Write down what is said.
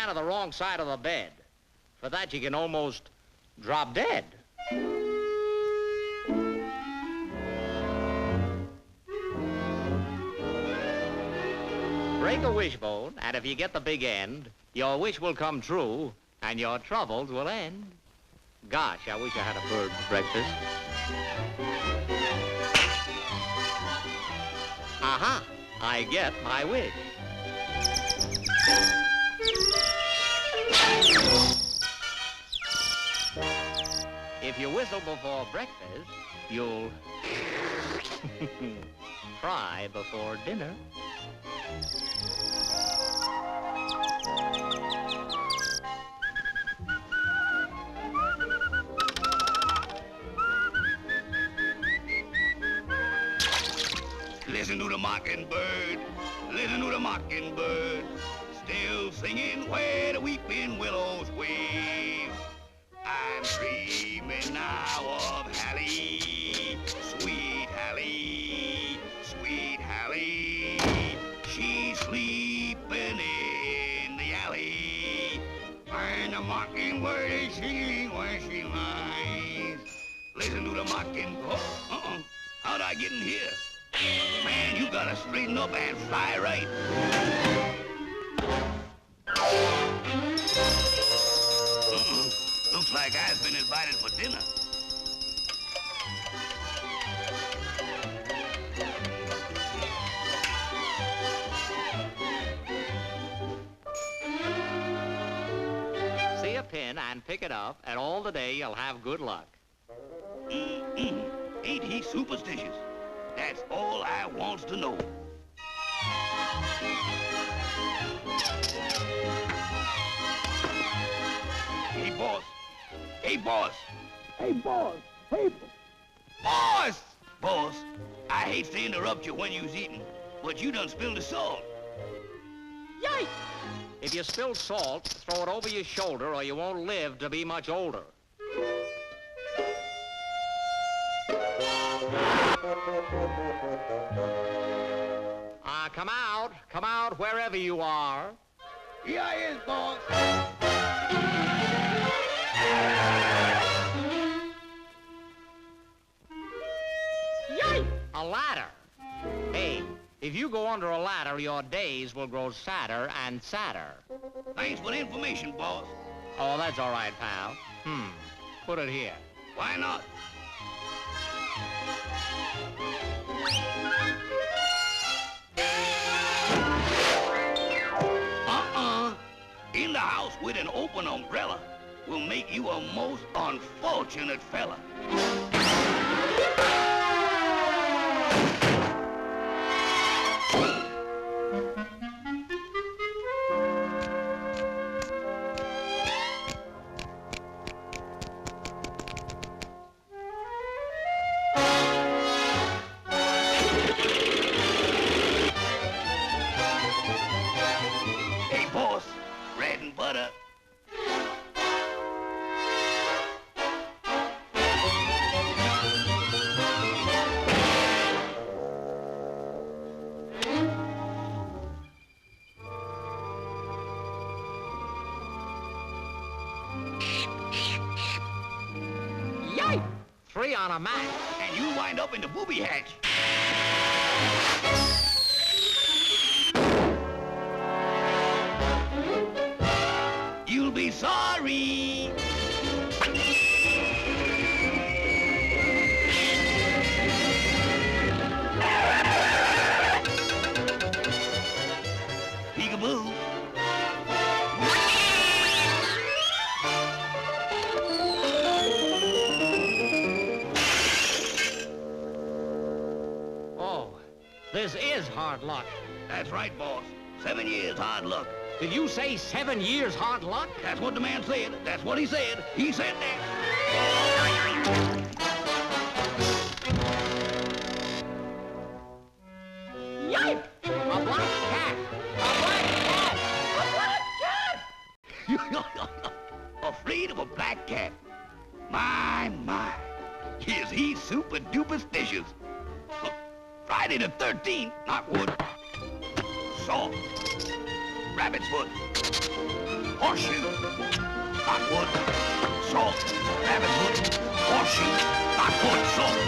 can to the wrong side of the bed. For that, you can almost drop dead. Break a wishbone, and if you get the big end, your wish will come true, and your troubles will end. Gosh, I wish I had a bird for breakfast. Aha! I get my wish. If you whistle before breakfast, you'll cry before dinner. Listen to the mockingbird, listen to the mockingbird, still singing where the weeping willows wave. I'm dreaming now of Hallie, sweet Hallie, sweet Hallie. She's sleeping in the alley, and the mockingbird is singing where she lies. Listen to the mockingbird. How'd I get in here? Man, you gotta straighten up and fly right. Looks like I've been invited for dinner. See a pin and pick it up, and all the day you'll have good luck. Ain't he superstitious? That's all I wants to know. Hey, boss. Hey, boss. Hey, boss. Hey, boss! Boss, I hate to interrupt you when you's eating, but you done spilled the salt. Yikes! If you spill salt, throw it over your shoulder or you won't live to be much older. Come out wherever you are. Here I is, boss. Yikes! A ladder. Hey, if you go under a ladder, your days will grow sadder and sadder. Thanks for the information, boss. Oh, that's all right, pal. Put it here. Why not? In the house with an open umbrella will make you a most unfortunate fella. Hey, boss. Bread and butter. Yikes! 3 on a match. And you wind up in the booby hatch. You'll be sorry. Peekaboo. Oh, this is hard luck. That's right, boss. 7 years hard luck. Did you say 7 years hard luck? That's what the man said. That's what he said. He said that. Yikes! A black cat! A black cat! A black cat! Afraid of a black cat. My. Is he super duperstitious? Friday the 13th, not wood. Salt. rabbit's foot, horseshoe, cottonwood, salt, rabbit's foot, horseshoe, cottonwood, salt.